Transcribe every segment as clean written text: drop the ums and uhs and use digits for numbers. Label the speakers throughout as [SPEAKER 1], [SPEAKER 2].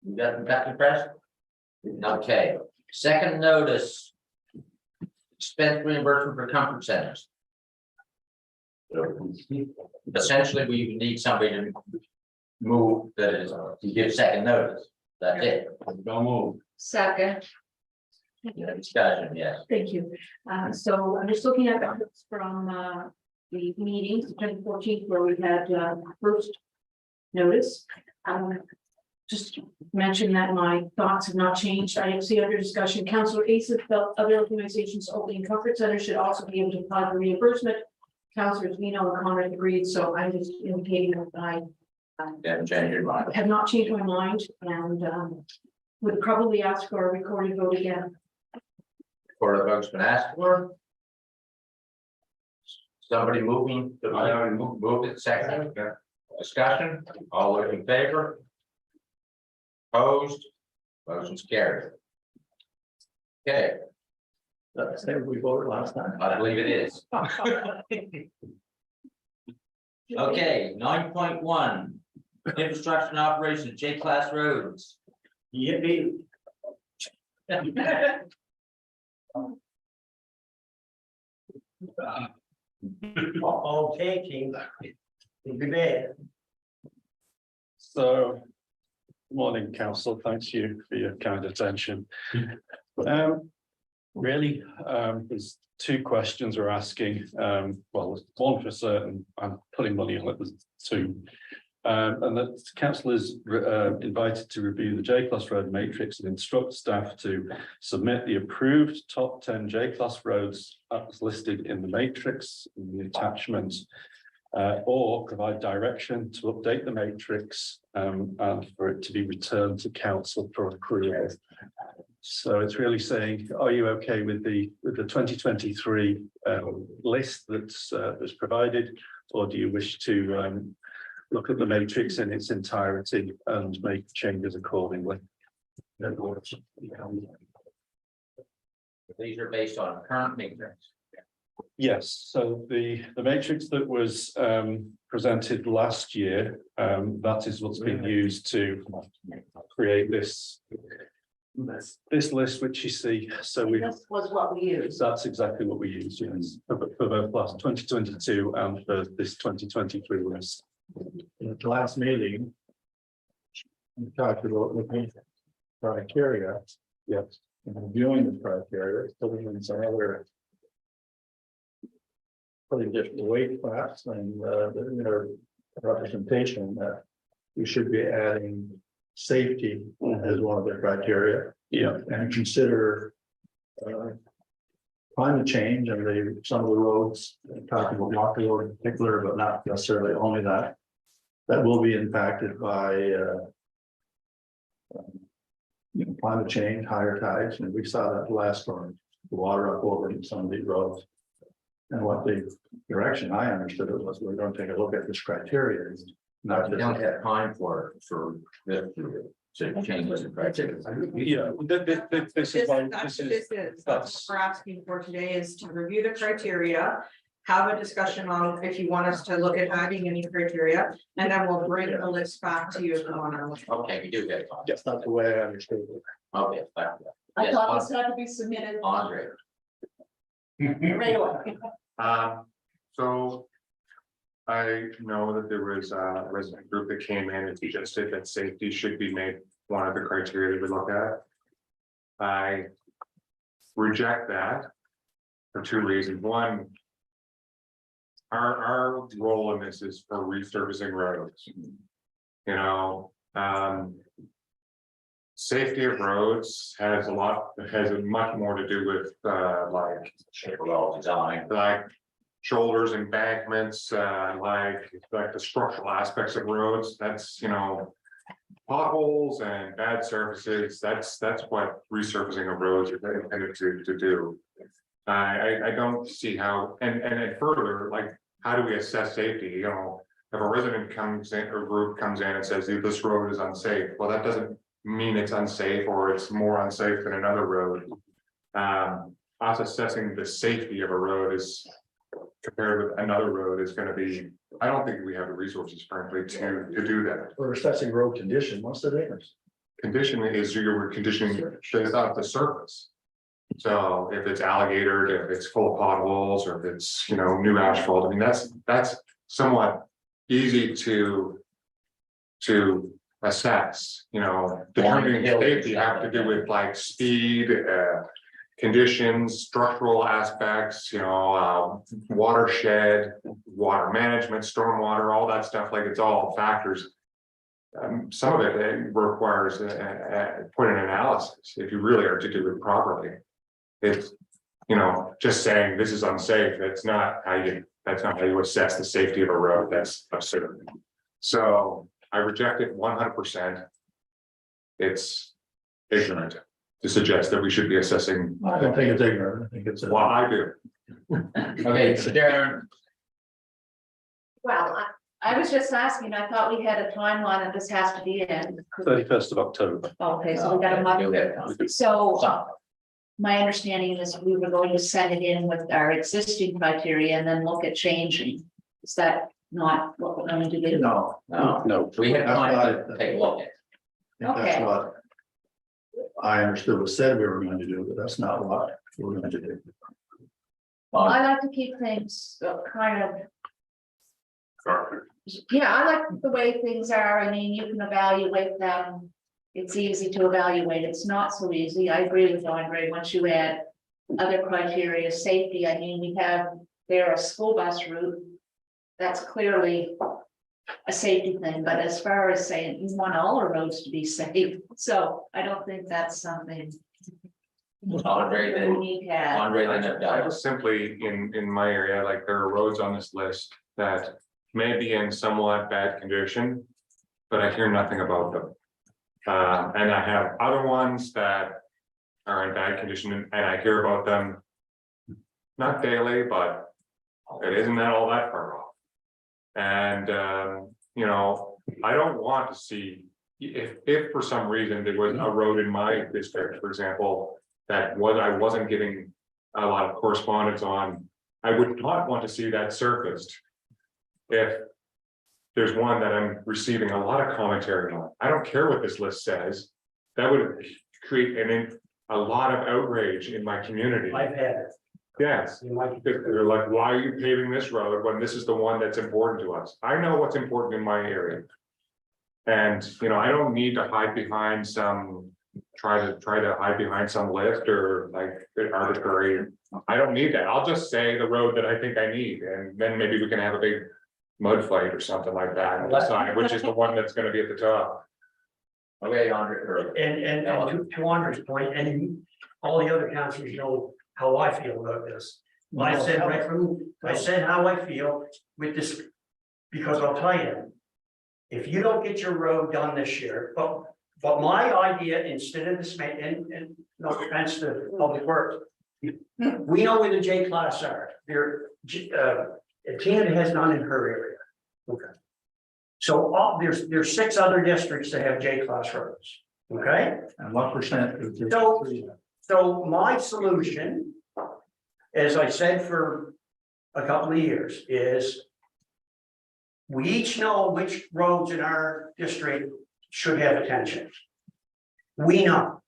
[SPEAKER 1] You got the press? Okay, second notice. Expense reimbursement for comfort centers. Essentially, we need somebody to move that is, to give second notice. That's it. Don't move.
[SPEAKER 2] Second,
[SPEAKER 1] Discussion, yes.
[SPEAKER 2] thank you. So I'm just looking at the notes from the meeting, September 14th, where we had first notice. Just mention that my thoughts have not changed. I see under discussion, Councillor Asa felt other organizations opening comfort centers should also be able to apply for reimbursement. Councillors Vino and Conrad agreed, so I'm just indicating that I
[SPEAKER 1] Haven't changed your mind.
[SPEAKER 2] have not changed my mind and would probably ask for a recorded vote again.
[SPEAKER 1] For the vote's been asked for. Somebody moving, move it second. Discussion, all those in favor? Opposed? Motion's carried. Okay,
[SPEAKER 3] That's the same we voted last time.
[SPEAKER 1] I believe it is. Okay, 9.1, infrastructure and operations, J-class roads.
[SPEAKER 3] Yippee. All taking. Good day.
[SPEAKER 4] So, morning, council. Thanks you for your kind attention. Really, there's two questions we're asking. Well, one for certain, I'm putting money on it, there's two. And that council is invited to review the J-class road matrix and instruct staff to submit the approved top 10 J-class roads as listed in the matrix in the attachment. Or provide direction to update the matrix and for it to be returned to council for approval. So it's really saying, are you okay with the 2023 list that's provided, or do you wish to look at the matrix in its entirety and make changes accordingly?
[SPEAKER 1] These are based on current matrix.
[SPEAKER 4] Yes, so the matrix that was presented last year, that is what's been used to create this list, which you see. So we
[SPEAKER 2] This was what we used.
[SPEAKER 4] that's exactly what we used, yes, for both last 2022 and for this 2023 list.
[SPEAKER 3] At the last meeting. We talked about looking at criteria.
[SPEAKER 4] Yes.
[SPEAKER 3] And reviewing the criteria, putting in some other. Putting different weight class and their representation that we should be adding safety as one of the criteria.
[SPEAKER 4] Yeah.
[SPEAKER 3] And consider climate change and some of the roads, talking about Walker Road in particular, but not necessarily only that. That will be impacted by climate change, higher tides, and we saw that last storm, the water up over some of these roads. And what the direction I understood it was, we're going to take a look at this criteria.
[SPEAKER 1] Not, we don't have time for this to change the criteria.
[SPEAKER 4] Yeah, this is why
[SPEAKER 5] That's
[SPEAKER 4] that's
[SPEAKER 5] what we're asking for today is to review the criteria. Have a discussion on if you want us to look at adding any criteria, and then we'll bring the list back to you if you want to.
[SPEAKER 1] Okay, we do get it.
[SPEAKER 3] That's not the way I understood it.
[SPEAKER 1] Okay, thank you.
[SPEAKER 2] I
[SPEAKER 1] Yes,
[SPEAKER 2] thought this had to be submitted
[SPEAKER 1] Andre.
[SPEAKER 2] right away.
[SPEAKER 6] So I know that there was a resident group that came in and suggested that safety should be made one of the criteria we look at. I reject that for two reasons. One, our role in this is for resurfacing roads. You know, safety of roads has much more to do with like
[SPEAKER 1] Well designed.
[SPEAKER 6] like shoulders, embankments, like the structural aspects of roads. That's, you know, potholes and bad surfaces. That's what resurfacing of roads are intended to do. I don't see how, and further, like, how do we assess safety? You know, if a resident comes in or group comes in and says this road is unsafe, well, that doesn't mean it's unsafe or it's more unsafe than another road. Us assessing the safety of a road is compared with another road is gonna be, I don't think we have the resources frankly to do that.
[SPEAKER 3] We're assessing road condition, what's the difference?
[SPEAKER 6] Condition is you're conditioning based off the surface. So if it's alligator, if it's full of potholes, or if it's, new asphalt, I mean, that's somewhat easy to assess, determining safety have to do with like speed, conditions, structural aspects, watershed, water management, stormwater, all that stuff, like it's all factors. Some of it requires put an analysis if you really are to do it properly. It's, just saying this is unsafe, that's not how you assess the safety of a road, that's absurd. So I reject it 100%. It's ignorant to suggest that we should be assessing.
[SPEAKER 3] I don't think it's ignorant, I think it's.
[SPEAKER 6] Well, I do.
[SPEAKER 1] Okay, Darren,
[SPEAKER 2] Well, I was just asking, I thought we had a timeline and this has to be in.
[SPEAKER 4] 31st of October.
[SPEAKER 2] Okay, so we got a month.
[SPEAKER 1] You'll get it.
[SPEAKER 2] So
[SPEAKER 1] Some.
[SPEAKER 2] my understanding is we were going to send it in with our existing criteria and then look at changing. Is that not what we're going to do?
[SPEAKER 3] No,
[SPEAKER 4] No,
[SPEAKER 1] We have
[SPEAKER 3] That's
[SPEAKER 1] time
[SPEAKER 3] not-
[SPEAKER 1] to take a look at it.
[SPEAKER 3] I think that's
[SPEAKER 2] Okay.
[SPEAKER 3] what I understood was said we were going to do, but that's not what we're going to do.
[SPEAKER 2] Well, I like to keep things kind of. Yeah, I like the way things are. I mean, you can evaluate them. It's easy to evaluate. It's not so easy. I agree with Andre. Once you add other criteria, safety, I mean, we have there a school bus route. That's clearly a safety thing, but as far as saying you want all our roads to be safe, so I don't think that's something
[SPEAKER 1] Andre,
[SPEAKER 2] we
[SPEAKER 1] then,
[SPEAKER 2] need to have.
[SPEAKER 1] Andre, then,
[SPEAKER 6] I was simply in my area, like there are roads on this list that may be in somewhat bad condition, but I hear nothing about them. And I have other ones that are in bad condition and I hear about them. Not daily, but it isn't that all that far off. And, I don't want to see, if for some reason there was a road in my district, for example, that I wasn't getting a lot of correspondence on, I would not want to see that surfaced. If there's one that I'm receiving a lot of commentary on, I don't care what this list says, that would create a lot of outrage in my community.
[SPEAKER 7] I've had it.
[SPEAKER 6] Yes,
[SPEAKER 7] You might.
[SPEAKER 6] because they're like, why are you paving this road when this is the one that's important to us? I know what's important in my area. And, I don't need to hide behind try to hide behind some list or like arbitrary. I don't need that. I'll just say the road that I think I need, and then maybe we can have a big mud fight or something like that and decide which is the one that's gonna be at the top.
[SPEAKER 1] okay, Andre.
[SPEAKER 7] And to Andre's point, and all the other councilors know how I feel about this. I said right from, I said how I feel with this, because I'll tell you. If you don't get your road done this year, but my idea, instead of this, and no offense to Public Works. We know where the J class are, Tina has none in her area. Okay. So there's 6 other districts that have J class roads, okay?
[SPEAKER 3] And what percent? is it?
[SPEAKER 7] So my solution, as I said for a couple of years, is we each know which roads in our district should have attention. We know.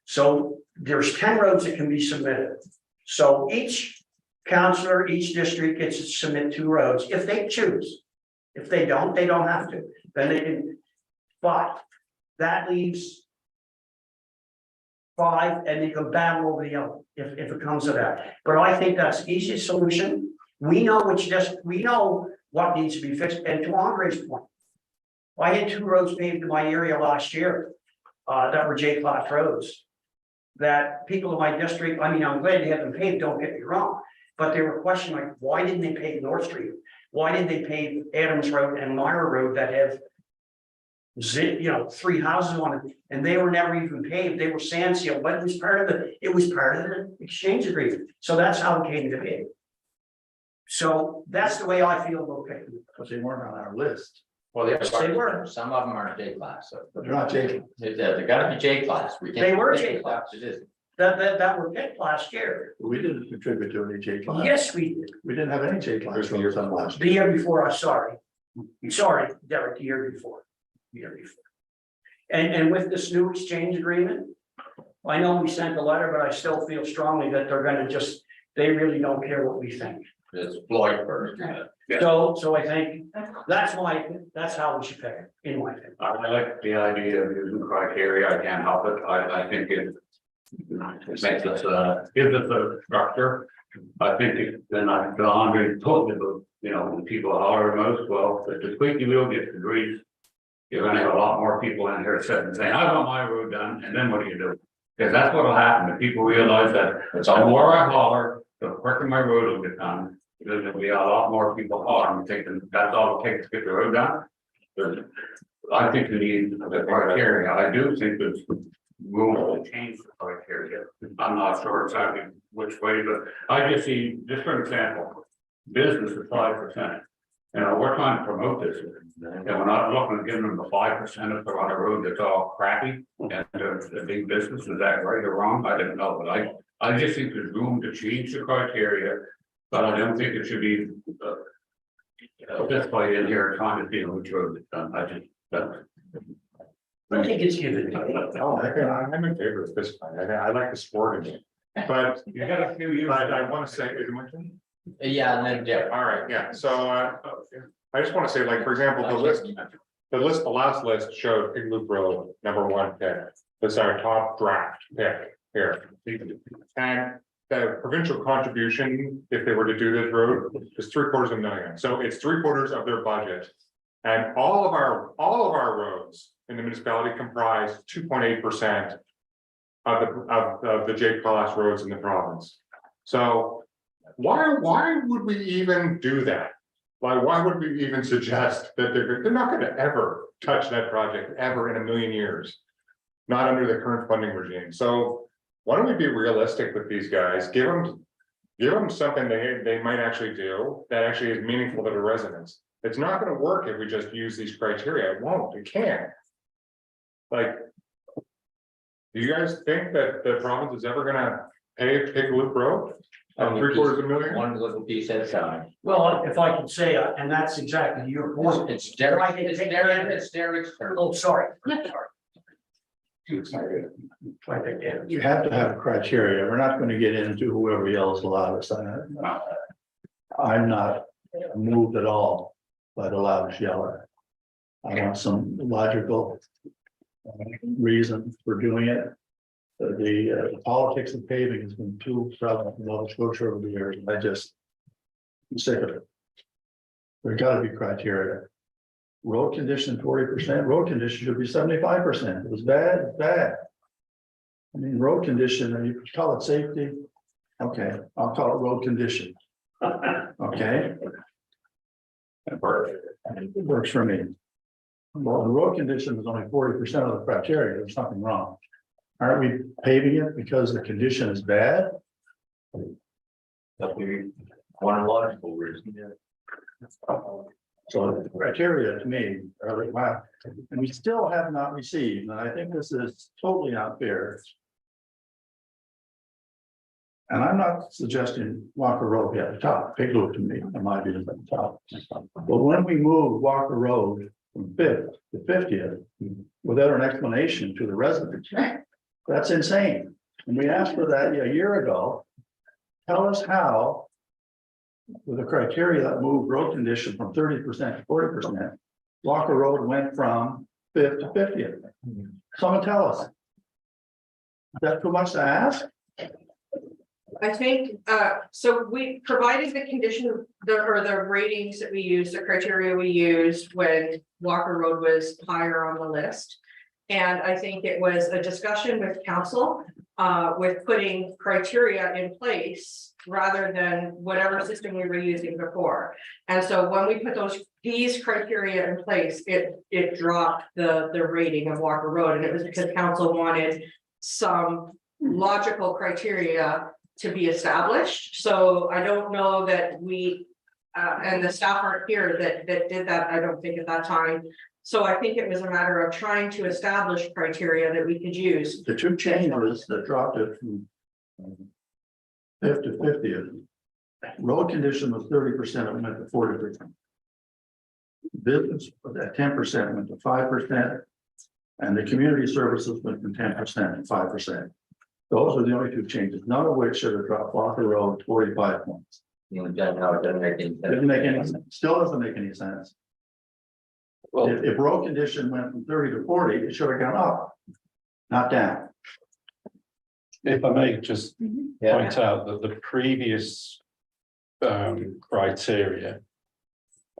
[SPEAKER 7] So there's 10 roads that can be submitted. So each counselor, each district gets to submit 2 roads if they choose. If they don't have to. Then they can, but that leaves 5 and they can battle over the other if it comes to that. But I think that's the easiest solution. We know we know what needs to be fixed. And to Andre's point, I had 2 roads paved in my area last year that were J class roads. That people in my district, I mean, I'm glad they have them paved, don't get me wrong, but they were questioning like, why didn't they pave North Street? Why didn't they pave Adams Road and Meyer Road that have 3 houses on it, and they were never even paved, they were sand sealed, but it was part of the exchange agreement. So that's how it came to be. So that's the way I feel about picking.
[SPEAKER 3] Because they weren't on our list,
[SPEAKER 1] Well,
[SPEAKER 7] Yes, they were.
[SPEAKER 1] some of them are J class, so.
[SPEAKER 3] but they're not J.
[SPEAKER 1] They gotta be J class. We can't.
[SPEAKER 7] They were
[SPEAKER 1] pick
[SPEAKER 7] J
[SPEAKER 1] it
[SPEAKER 7] class.
[SPEAKER 1] up. It is.
[SPEAKER 7] that were picked last year.
[SPEAKER 3] We didn't contribute to any J class.
[SPEAKER 7] Yes, we did.
[SPEAKER 3] We didn't have any J class roads on last
[SPEAKER 7] The
[SPEAKER 3] year.
[SPEAKER 7] year before, I'm sorry. Sorry, Derek, the year before. The year before. And with this new exchange agreement, I know we sent a letter, but I still feel strongly that they're gonna just, they really don't care what we think.
[SPEAKER 1] It's Floyd first.
[SPEAKER 7] So I think that's how we should pick it, in my opinion.
[SPEAKER 8] I like the idea of using criteria, I can't help it, I think it. Makes us, gives us a structure. I think then I've gone and talked about, when people holler most, well, if the squeaky wheel gets the grease. You're gonna have a lot more people in here sitting and saying, I want my road done, and then what do you do? Because that's what'll happen, if people realize that the more I holler, the quicker my road will get done. Because there'll be a lot more people hollering, thinking that's all it takes to get the road done. But I think we need the criteria, I do think there's room to change the criteria. I'm not sure exactly which way, but I just see, just for example, business is 5%. We're trying to promote this, and we're not looking at giving them the 5% if they're on a road that's all crappy. And the big business, is that right or wrong? I don't know, but I just think there's room to change the criteria. But I don't think it should be this way in here trying to deal with road that's done. I just don't.
[SPEAKER 7] I think it's given.
[SPEAKER 6] Oh, I'm in favor of this plan. I like the sport in it. But
[SPEAKER 8] You got a few years.
[SPEAKER 6] I want to say, is it my turn?
[SPEAKER 1] Yeah, and then Derek.
[SPEAKER 6] All right, yeah, so I just want to say, like, for example, the last list showed Pig Loop Road, #1 pick. That's our top draft pick here. And the provincial contribution, if they were to do this road, is $750,000. So it's 3/4 of their budget. And all of our roads in the municipality comprise 2.8% of the J class roads in the province. So why would we even do that? Why would we even suggest that they're not going to ever touch that project ever in a million years? Not under the current funding regime. So why don't we be realistic with these guys? Give them something they might actually do that actually is meaningful to the residents. It's not going to work if we just use these criteria. It won't. It can't. Like, do you guys think that the province is ever going to pay Pig Loop Road? $750,000.
[SPEAKER 1] One little piece at a time.
[SPEAKER 7] Well, if I can say, and that's exactly your point.
[SPEAKER 1] It's Derek's turn.
[SPEAKER 7] Oh, sorry.
[SPEAKER 3] You have to have criteria. We're not going to get into whoever yells the loudest. I'm not moved at all by the loudest yeller. I want some logical reason for doing it. The politics of paving has been too prevalent in Nova Scotia over the years. I'm sick of it. There's got to be criteria. Road condition 40%, road condition should be 75%. It was bad, it's bad. I mean, road condition, and you could call it safety. Okay, I'll call it road condition. Okay. It works for me. Well, the road condition is only 40% of the criteria. There's something wrong. Aren't we paving it because the condition is bad?
[SPEAKER 1] That we one logical reason.
[SPEAKER 3] So the criteria to me are like, wow, and we still have not received, and I think this is totally unfair. And I'm not suggesting Walker Road be at the top, Pig Loop to me, in my view, is at the top. But when we move Walker Road from 5th to 50th, without an explanation to the residents, that's insane. And we asked for that a year ago. Tell us how, with the criteria that moved road condition from 30% to 40%, Walker Road went from 5th to 50th. Someone tell us. Is that too much to ask?
[SPEAKER 5] I think, so we provided the condition, the ratings that we used, the criteria we used when Walker Road was higher on the list. And I think it was a discussion with council, with putting criteria in place rather than whatever system we were using before. And so when we put these criteria in place, it dropped the rating of Walker Road. And it was because council wanted some logical criteria to be established. So I don't know that we, and the staff aren't here that did that, I don't think at that time. So I think it was a matter of trying to establish criteria that we could use.
[SPEAKER 3] The two changes that dropped it from fifth to 50th. Road condition was 30%, it went to 40%. Business at 10% went to 5%. And the community services went from 10% to 5%. Those are the only two changes, none of which should have dropped off the road 45 points.
[SPEAKER 1] You know, it doesn't make any sense.
[SPEAKER 3] Didn't make any sense, still doesn't make any sense.
[SPEAKER 4] Well,
[SPEAKER 3] If road condition went from 30 to 40, it should have gone up, not down.
[SPEAKER 4] if I may just
[SPEAKER 1] Yeah,
[SPEAKER 4] point out that the previous criteria.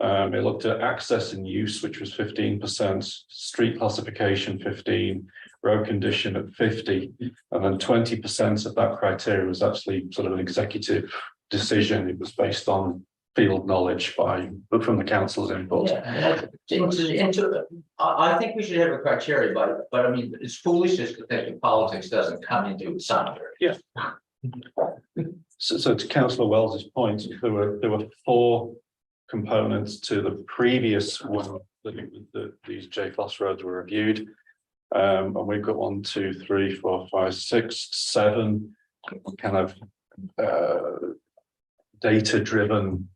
[SPEAKER 4] It looked at access and use, which was 15%, street classification 15, road condition at 50, and then 20% of that criteria was actually sort of an executive decision. It was based on field knowledge from the council's input.
[SPEAKER 1] yeah. I think we should have a criteria, but I mean, it's foolishness to think that politics doesn't come into some.
[SPEAKER 4] Yeah. So to Councillor Wells's point, there were 4 components to the previous one that these JFOS roads were reviewed. And we've got 1, 2, 3, 4, 5, 6, 7 kind of data-driven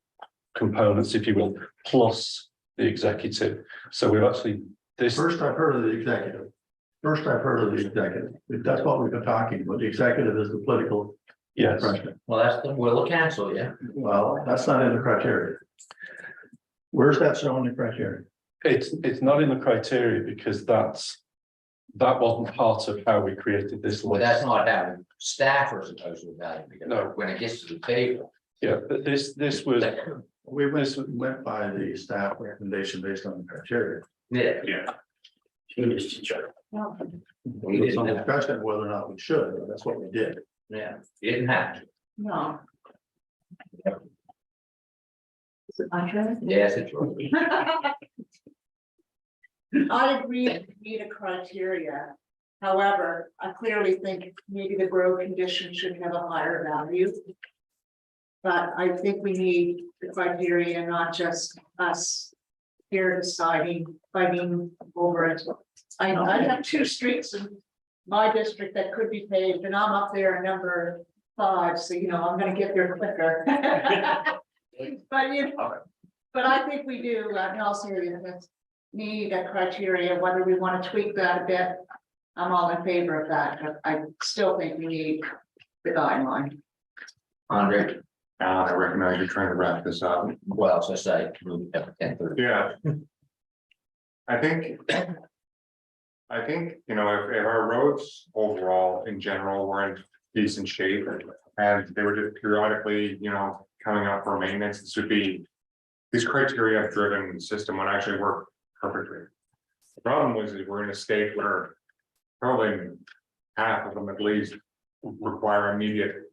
[SPEAKER 4] components, if you will, plus the executive. So we've actually
[SPEAKER 3] First I've heard of the executive. That's what we've been talking about. The executive is the political
[SPEAKER 4] yes.
[SPEAKER 3] president.
[SPEAKER 1] Well, that's the will of council, yeah.
[SPEAKER 3] Well, that's not in the criteria. Where's that shown in the criteria?
[SPEAKER 4] It's not in the criteria because that wasn't part of how we created this
[SPEAKER 1] Well,
[SPEAKER 4] list.
[SPEAKER 1] that's not how staff are supposed to evaluate it.
[SPEAKER 4] No.
[SPEAKER 1] When it gets to the table.
[SPEAKER 4] Yeah, but this was,
[SPEAKER 3] We went by the staff recommendation based on the criteria.
[SPEAKER 1] Yeah.
[SPEAKER 8] Yeah.
[SPEAKER 1] We
[SPEAKER 3] There's some
[SPEAKER 1] didn't have,
[SPEAKER 3] discussion of whether or not we should, but that's what we did.
[SPEAKER 1] yeah, you didn't have to.
[SPEAKER 2] No. Is it my turn?
[SPEAKER 1] Yes, it's yours.
[SPEAKER 9] I agree with need a criteria. However, I clearly think maybe the road condition should have a higher value. But I think we need the criteria, not just us here deciding, fighting over it. I know I have 2 streets in my district that could be paved, and I'm up there at number 5, so you know, I'm gonna get there quicker. But you know, but I think we do, in all seriousness, need a criteria, whether we want to tweak that a bit. I'm all in favor of that, but I still think we need the guideline.
[SPEAKER 1] Andre,
[SPEAKER 6] I recognize you're trying to wrap this up.
[SPEAKER 1] well, so say, we have 10:30.
[SPEAKER 6] Yeah. I think, you know, if our roads overall in general were in decent shape and they were just periodically, you know, coming up for maintenance, this would be. These criteria driven system would actually work perfectly. The problem was that we're in a state where probably half of them at least require immediate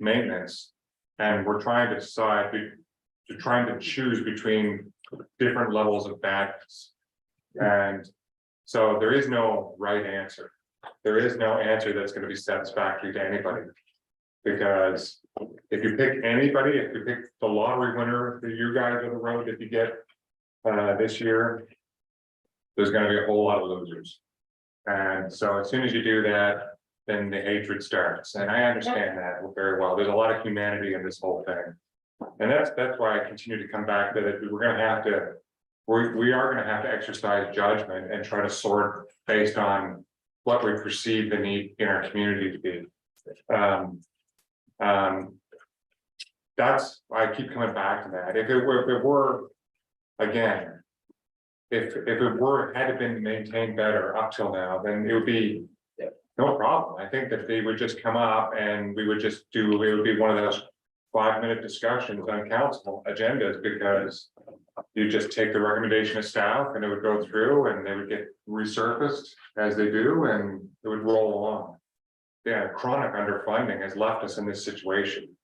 [SPEAKER 6] maintenance. And we're trying to decide, trying to choose between different levels of badness. And so there is no right answer. There is no answer that's going to be satisfactory to anybody. Because if you pick anybody, if you pick the lottery winner that you guys on the road that you get this year, there's going to be a whole lot of losers. And so as soon as you do that, then the hatred starts. And I understand that very well. There's a lot of humanity in this whole thing. And that's why I continue to come back to that. We're going to have to, we are going to have to exercise judgment and try to sort based on what we perceive the need in our community to be. That's why I keep coming back to that. If it were, again, if it had been maintained better up till now, then it would be no problem. I think that they would just come up and we would just do, it would be one of those 5-minute discussions on council agendas, because you just take the recommendation of staff and it would go through and they would get resurfaced as they do, and it would roll along. Yeah, chronic underfunding has left us in this situation.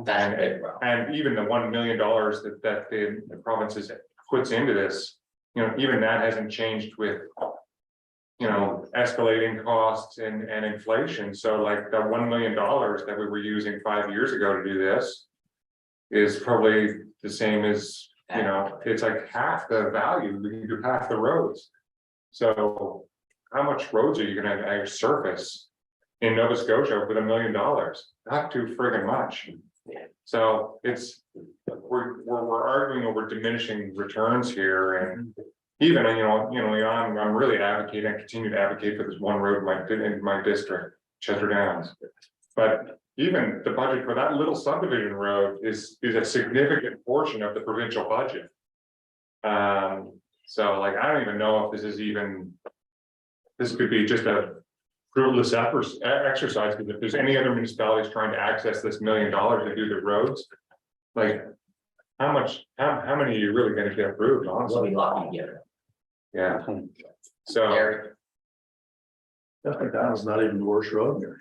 [SPEAKER 1] That's a big problem.
[SPEAKER 6] And even the $1 million that the provinces puts into this, you know, even that hasn't changed with, you know, escalating costs and inflation. So like the $1 million that we were using 5 years ago to do this is probably the same as You know, it's like half the value, we can do half the roads. So how much roads are you gonna surface in Nova Scotia with $1 million? Not too friggin' much. So it's, we're arguing over diminishing returns here, and even, I'm really advocating, I continue to advocate for this one road in my district, Chester Downs. But even the budget for that little subdivision road is a significant portion of the provincial budget. So like, I don't even know if this is even, this could be just a fruitless exercise, because if there's any other municipalities trying to access this $1 million to do the roads, like, how many are you really gonna get approved,
[SPEAKER 1] We'll
[SPEAKER 6] honestly?
[SPEAKER 1] be lucky to get it.
[SPEAKER 6] Yeah. So,
[SPEAKER 1] Eric,
[SPEAKER 3] I think that was not even the worst road here.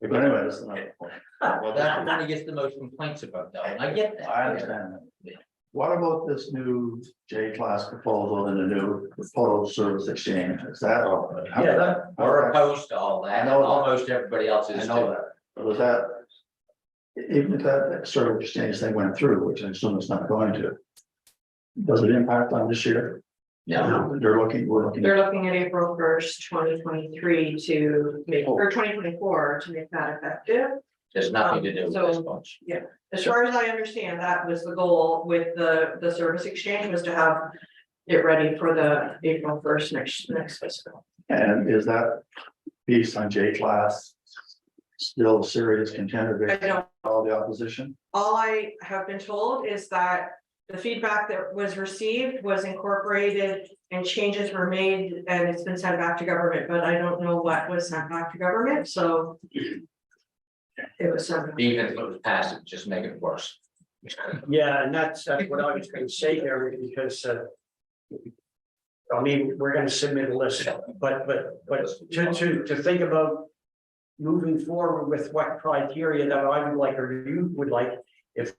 [SPEAKER 3] But anyway, that's not the point.
[SPEAKER 1] well, that's the one he gets the most complaints about, though, and I get that.
[SPEAKER 3] I understand that. What about this new J-class proposal and the new proposed service exchange? Is that? how-
[SPEAKER 7] Yeah,
[SPEAKER 1] We're opposed to all that,
[SPEAKER 3] I
[SPEAKER 1] and
[SPEAKER 3] know that.
[SPEAKER 1] almost everybody else
[SPEAKER 3] I
[SPEAKER 1] is
[SPEAKER 3] know
[SPEAKER 1] too.
[SPEAKER 3] that, but was that? Even if that service exchange thing went through, which I assume it's not going to. Does it impact on this year?
[SPEAKER 1] No,
[SPEAKER 3] We're looking.
[SPEAKER 5] They're looking at April 1st, 2023 to make, or 2024 to make that effective.
[SPEAKER 1] there's nothing to do with this bunch.
[SPEAKER 5] As far as I understand, that was the goal with the service exchange, was to have it ready for the April 1st next fiscal.
[SPEAKER 3] And is that piece on J-class still a serious contender
[SPEAKER 5] I
[SPEAKER 3] against
[SPEAKER 5] don't,
[SPEAKER 3] all the opposition?
[SPEAKER 5] all I have been told is that the feedback that was received was incorporated and changes were made and it's been sent back to government, but I don't know what was sent back to government, so. It was sent.
[SPEAKER 1] Even if it was passed, it would just make it worse.
[SPEAKER 7] yeah, and that's what I was gonna say there, because, I mean, we're gonna submit a list, but to think about moving forward with what criteria that I would like, or you would like, if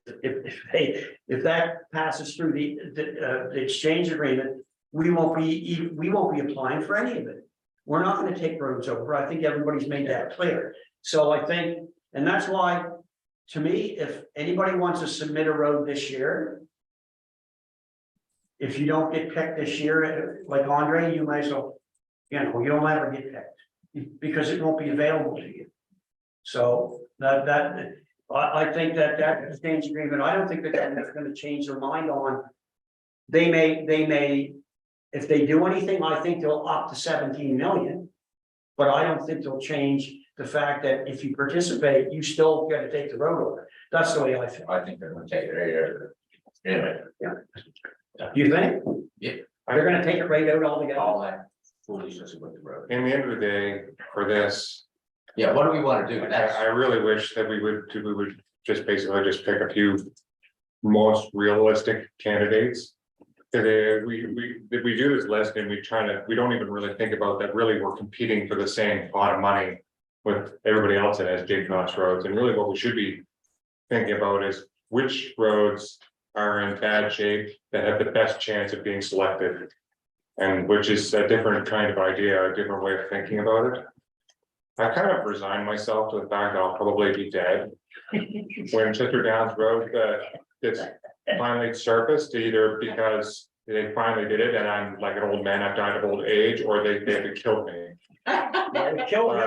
[SPEAKER 7] that passes through the exchange agreement, we won't be applying for any of it. We're not gonna take roads over. I think everybody's made that clear. So I think, and that's why, to me, if anybody wants to submit a road this year, if you don't get picked this year, like Andre, you might as well, you'll never get picked, because it won't be available to you. So I think that exchange agreement, I don't think that that's gonna change their mind on. They may, if they do anything, I think they'll up to 17 million. But I don't think they'll change the fact that if you participate, you still gotta take the road over. That's the way I feel.
[SPEAKER 1] I think they're gonna take it right. Anyway,
[SPEAKER 7] Do you think?
[SPEAKER 1] Yeah.
[SPEAKER 7] They're gonna take it right out altogether?
[SPEAKER 1] all that foolishness with the road.
[SPEAKER 6] in the end of the day, for this,
[SPEAKER 1] Yeah, what do we wanna do?
[SPEAKER 6] I
[SPEAKER 1] That's,
[SPEAKER 6] really wish that we would just basically just pick a few most realistic candidates. If we do this list and we don't even really think about that, really, we're competing for the same pot of money with everybody else that has J-class roads, and really what we should be thinking about is which roads are in bad shape that have the best chance of being selected. And which is a different kind of idea, a different way of thinking about it. I kind of resigned myself to the fact that I'll probably be dead when Chester Downs Road gets finally surfaced, either because they finally did it and I'm like an old man, I've died of old age, or they killed me.
[SPEAKER 7] Killed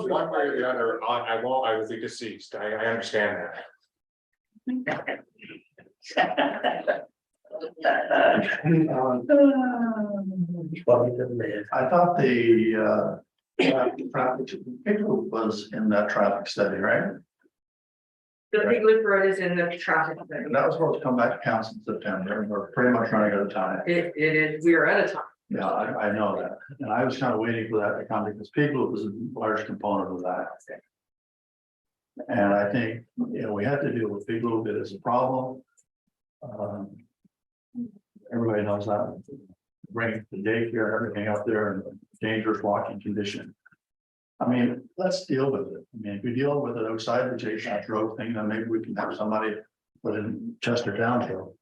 [SPEAKER 7] you.
[SPEAKER 6] One way or the other, I will be deceased. I understand that.
[SPEAKER 3] I thought the traffic was in that traffic study, right?
[SPEAKER 5] The Big Loop Road is in the traffic.
[SPEAKER 3] And that was supposed to come back to council in September, and we're pretty much running out of time.
[SPEAKER 5] It is, we are at a time.
[SPEAKER 3] Yeah, I know that, and I was kind of waiting for that to come, because people was a large component of that. And I think, we had to deal with people, it is a problem. Everybody knows that. Bring the daycare and everything up there in dangerous walking condition. I mean, let's deal with it. I mean, if we deal with it outside the J-class road thing, then maybe we can have somebody put in Chester Downs Road.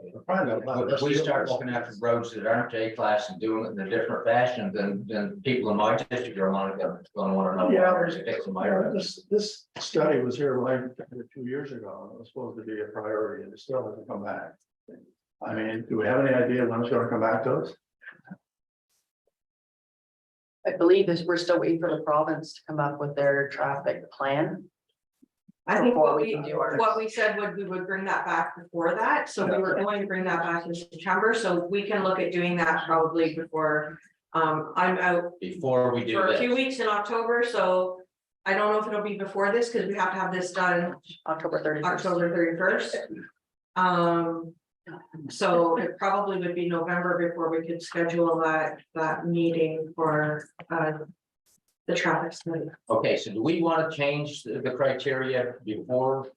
[SPEAKER 1] if we start looking after roads that aren't J-class and doing it in a different fashion, then people in my district are gonna wanna know.
[SPEAKER 3] Yeah.
[SPEAKER 1] where to fix my roads.
[SPEAKER 3] This study was here like 2 years ago, and it was supposed to be a priority, and it still hasn't come back. I mean, do we have any idea when it's gonna come back to us?
[SPEAKER 10] I believe is we're still waiting for the province to come up with their traffic plan.
[SPEAKER 5] I think
[SPEAKER 10] Before
[SPEAKER 5] what
[SPEAKER 10] we can do ours.
[SPEAKER 5] what we said would, we would bring that back before that, so we were going to bring that back in September, so we can look at doing that probably before. I'm out
[SPEAKER 1] Before we do
[SPEAKER 5] for a few
[SPEAKER 1] this.
[SPEAKER 5] weeks in October, so I don't know if it'll be before this, because we have to have this done
[SPEAKER 10] October 31st.
[SPEAKER 5] October 31st. So it probably would be November before we could schedule that meeting for the traffic study.
[SPEAKER 1] Okay, so do we want to change the criteria before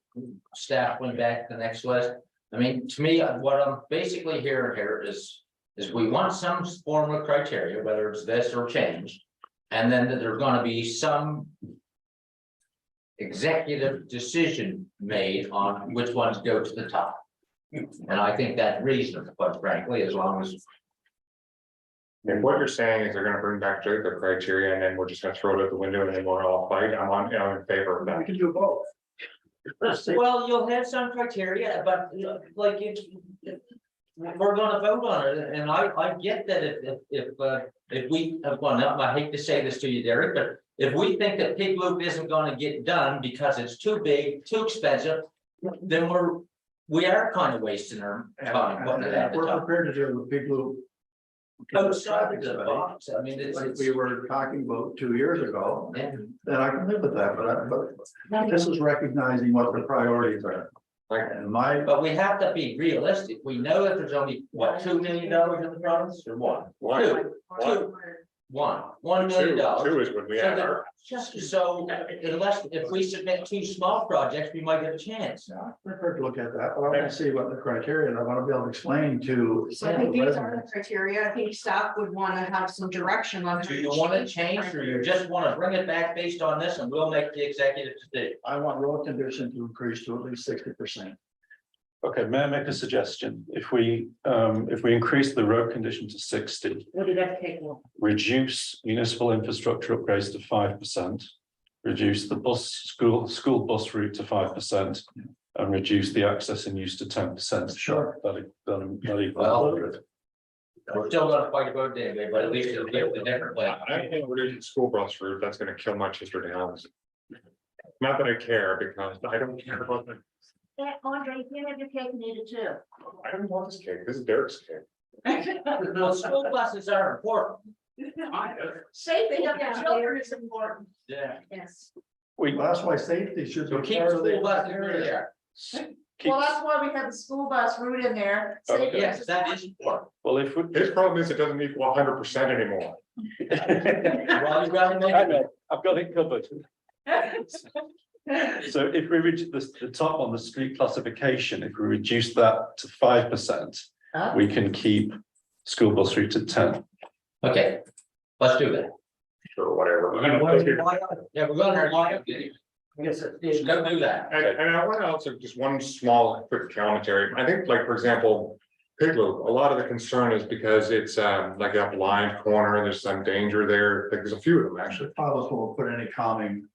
[SPEAKER 1] staff went back to the next list? I mean, to me, what I'm basically hearing here is we want some form of criteria, whether it's this or change. And then that there's gonna be some executive decision made on which ones go to the top. And I think that's reasonable, but frankly, as long as
[SPEAKER 6] If what you're saying is they're gonna bring back the criteria and then we're just gonna throw it out the window and then we're all fight, I'm in favor of
[SPEAKER 3] We
[SPEAKER 6] that.
[SPEAKER 3] can do both.
[SPEAKER 1] well, you'll have some criteria, but you know, like we're gonna vote on it, and I get that if we, well, I hate to say this to you, Derek, but if we think that Pig Loop isn't gonna get done because it's too big, too expensive, then we are kind of wasting our time putting it at the
[SPEAKER 3] We're
[SPEAKER 1] top.
[SPEAKER 3] prepared to deal with people.
[SPEAKER 1] Outside of the box, I mean,
[SPEAKER 3] Like
[SPEAKER 1] it's,
[SPEAKER 3] we were talking about 2 years ago,
[SPEAKER 1] yeah.
[SPEAKER 3] then I can live with that, but this is recognizing what the priorities are.
[SPEAKER 6] Like,
[SPEAKER 3] And my,
[SPEAKER 1] But we have to be realistic. We know that there's only, what, $2 million in the province or one?
[SPEAKER 6] One.
[SPEAKER 1] Two. $1 million.
[SPEAKER 6] Two is when we had our.
[SPEAKER 1] So unless, if we submit 2 small projects, we might have a chance.
[SPEAKER 3] I'm prepared to look at that, but I want to see what the criteria, and I want to be able to explain to.
[SPEAKER 5] So I think these are the criteria. I think staff would want to have some direction on.
[SPEAKER 1] Do you want to change or you just want to bring it back based on this and we'll make the executive decision?
[SPEAKER 3] I want road condition to increase to at least 60%.
[SPEAKER 4] Okay, may I make a suggestion? If we increase the road condition to 60,
[SPEAKER 9] What did that take?
[SPEAKER 4] reduce municipal infrastructure upgrades to 5%, reduce the school bus route to 5%, and reduce the access and use to 10%.
[SPEAKER 3] Sure.
[SPEAKER 4] That equals.
[SPEAKER 1] Well, we're still gonna fight about it anyway, but at least it'll give the different way.
[SPEAKER 6] I think we're doing school bus route, that's gonna kill my sister down. Not that I care, because I don't care about the,
[SPEAKER 9] Andre, you have your cake and eat it too.
[SPEAKER 6] I don't want this cake, this is Derek's cake.
[SPEAKER 1] Well, school buses are important.
[SPEAKER 9] Safety of the children is important.
[SPEAKER 1] Yeah.
[SPEAKER 9] Yes.
[SPEAKER 3] Well, that's why safety should
[SPEAKER 1] So
[SPEAKER 3] be
[SPEAKER 1] keep
[SPEAKER 3] part of
[SPEAKER 1] school
[SPEAKER 3] the.
[SPEAKER 1] buses where they are.
[SPEAKER 9] Well, that's why we have the school bus route in there. Safety
[SPEAKER 1] Yes,
[SPEAKER 9] is
[SPEAKER 1] that is important.
[SPEAKER 4] Well, if we.
[SPEAKER 6] His problem is it doesn't equal 100% anymore.
[SPEAKER 1] Well, you gotta make
[SPEAKER 4] I
[SPEAKER 1] it.
[SPEAKER 4] know, I've got it covered. So if we reach the top on the street classification, if we reduce that to 5%,
[SPEAKER 9] Huh?
[SPEAKER 4] we can keep school bus route at 10.
[SPEAKER 1] Okay, let's do that.
[SPEAKER 6] Or whatever, we're gonna take it.
[SPEAKER 1] Yeah, we're gonna.
[SPEAKER 3] Yes,
[SPEAKER 1] Don't do that.
[SPEAKER 6] And I want to also, just one small quick commentary, I think like, for example. Pig Loop, a lot of the concern is because it's like a blind corner, there's some danger there, there's a few of them actually.
[SPEAKER 3] Probably won't put any calming.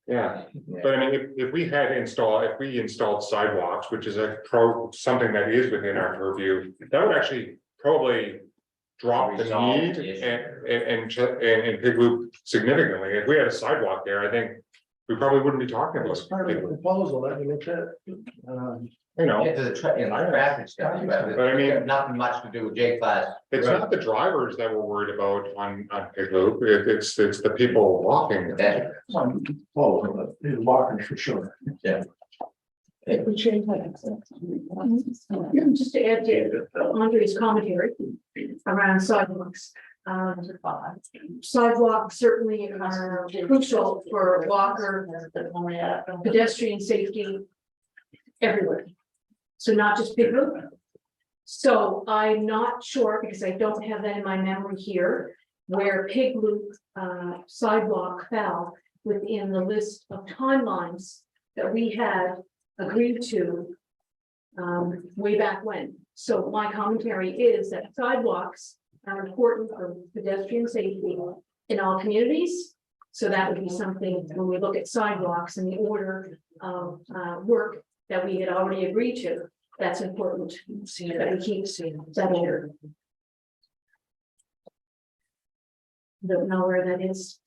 [SPEAKER 6] Yeah, but I mean, if we installed sidewalks, which is something that is within our purview, that would actually probably. Drop the
[SPEAKER 1] Resolve
[SPEAKER 6] need
[SPEAKER 1] the issue.
[SPEAKER 6] and Pig Loop significantly, if we had a sidewalk there, I think. We probably wouldn't be talking about
[SPEAKER 3] It's part of
[SPEAKER 6] Pig
[SPEAKER 3] the
[SPEAKER 6] Loop,
[SPEAKER 3] proposal that we looked at.
[SPEAKER 6] you know.
[SPEAKER 1] Get to the traffic stuff,
[SPEAKER 6] But I mean-
[SPEAKER 1] nothing much to do with J class.
[SPEAKER 6] It's not the drivers that we're worried about on Pig Loop, it's the people walking.
[SPEAKER 1] That-
[SPEAKER 3] Well, he's walking for sure.
[SPEAKER 2] Just to add to Andre's commentary around sidewalks. Sidewalks certainly are crucial for walker, pedestrian safety everywhere. So not just Pig Loop. So I'm not sure, because I don't have that in my memory here, where Pig Loop sidewalk fell within the list of timelines that we had agreed to way back when. So my commentary is that sidewalks are important for pedestrian safety in all communities. So that would be something when we look at sidewalks in the order of work that we had already agreed to. That's important. That we keep that order. Don't know where that is.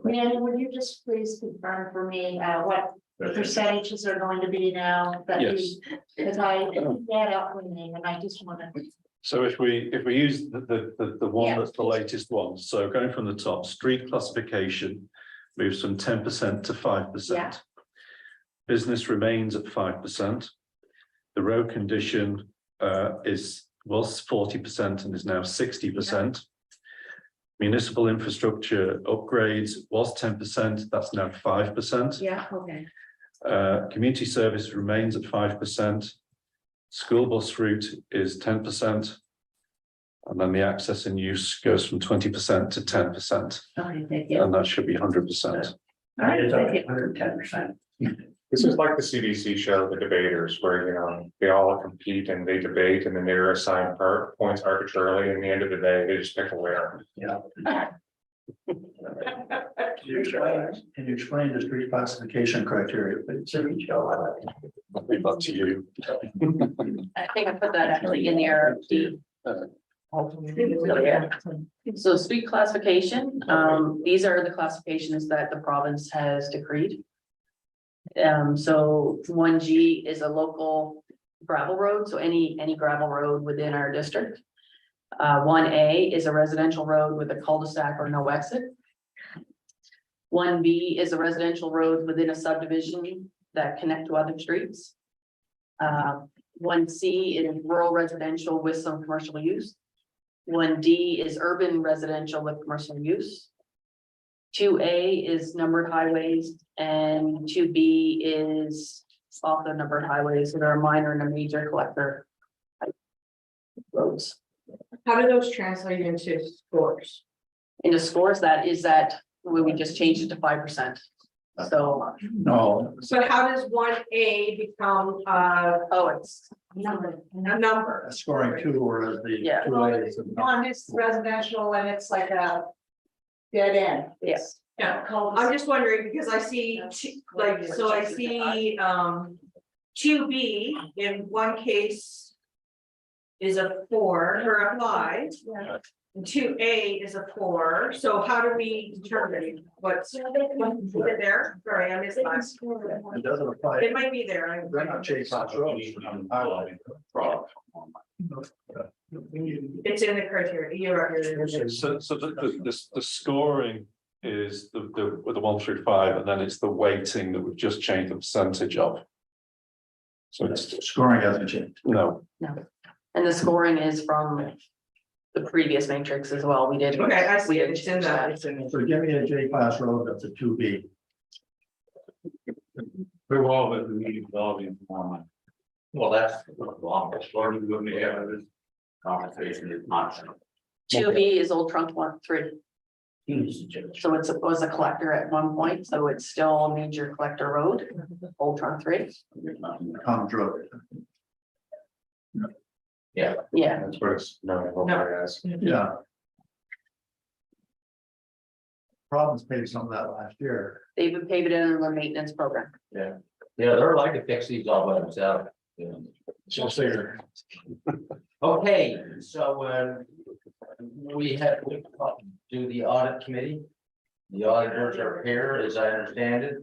[SPEAKER 9] Manny, would you just please confirm for me, what the percentages are going to be now? That
[SPEAKER 4] Yes.
[SPEAKER 9] Because I didn't get out with me and I just wanna.
[SPEAKER 4] So if we use the one
[SPEAKER 9] Yeah.
[SPEAKER 4] that's the latest one, so going from the top, street classification moves from 10% to 5%. Business remains at 5%. The road condition was 40% and is now 60%. Municipal infrastructure upgrades was 10%, that's now 5%.
[SPEAKER 2] Yeah, okay.
[SPEAKER 4] Community service remains at 5%. School bus route is 10%. And then the access and use goes from 20% to 10%,
[SPEAKER 2] Okay, thank you.
[SPEAKER 4] and that should be 100%.
[SPEAKER 2] All right,
[SPEAKER 7] It's
[SPEAKER 2] thank you.
[SPEAKER 7] 110%.
[SPEAKER 6] This is like the CDC show, the debaters, where, you know, they all compete and they debate and then they're assigned points arbitrarily. And at the end of the day, they just pick a winner.
[SPEAKER 7] Yeah.
[SPEAKER 3] Can you explain the street classification criteria? It's a show.
[SPEAKER 4] I'll leave that to you.
[SPEAKER 10] I think I put that actually in the RFP. So, yeah. So street classification, these are the classifications that the province has decreed. So 1G is a local gravel road, so any gravel road within our district. 1A is a residential road with a cul-de-sac or no exit. 1B is a residential road within a subdivision that connect to other streets. 1C is rural residential with some commercial use. 1D is urban residential with commercial use. 2A is numbered highways and 2B is also numbered highways, so they're a minor and a major collector roads.
[SPEAKER 5] How do those translate into scores?
[SPEAKER 10] Into scores, that we just changed it to 5%. So,
[SPEAKER 3] No,
[SPEAKER 5] So how does 1A become
[SPEAKER 10] it's
[SPEAKER 5] a number?
[SPEAKER 3] scoring two, whereas the
[SPEAKER 10] Yeah.
[SPEAKER 3] two A's.
[SPEAKER 9] One is residential and it's like a dead end.
[SPEAKER 10] yes,
[SPEAKER 5] Yeah, I'm just wondering because I see, so I see, 2B in one case is a 4 or a 5. And 2A is a 4, so how do we determine what's is it there? Sorry, I missed that.
[SPEAKER 3] It doesn't apply.
[SPEAKER 5] It might be there.
[SPEAKER 3] They're not chasing roads, I'm highlighting.
[SPEAKER 5] It's in the criteria. You're
[SPEAKER 4] So the scoring is the 1 through 5, and then it's the weighting that we've just changed the percentage of. So it's,
[SPEAKER 3] Scoring hasn't changed.
[SPEAKER 4] no,
[SPEAKER 10] and the scoring is from the previous matrix as well. We did.
[SPEAKER 5] Okay, I see
[SPEAKER 10] we
[SPEAKER 5] it.
[SPEAKER 10] did
[SPEAKER 5] It's in
[SPEAKER 10] change
[SPEAKER 5] that.
[SPEAKER 10] that.
[SPEAKER 5] It's in.
[SPEAKER 3] So give me a J-class road that's a 2B.
[SPEAKER 8] We're all at the meeting, all the information. Well, that's starting with me, this conversation is not.
[SPEAKER 10] 2B is Old Trunk 1-3. So it was a collector at one point, so it's still a major collector road, Old Trunk 3.
[SPEAKER 3] Common road.
[SPEAKER 10] Yeah,
[SPEAKER 6] That's what it's known as.
[SPEAKER 3] Yeah. Province paid some of that last year.
[SPEAKER 10] they've been paved in their maintenance program.
[SPEAKER 1] Yeah, they're allowed to fix these all by themselves. Yeah.
[SPEAKER 3] Just there.
[SPEAKER 1] Okay, so we do the audit committee. The auditors are here, as I understand it.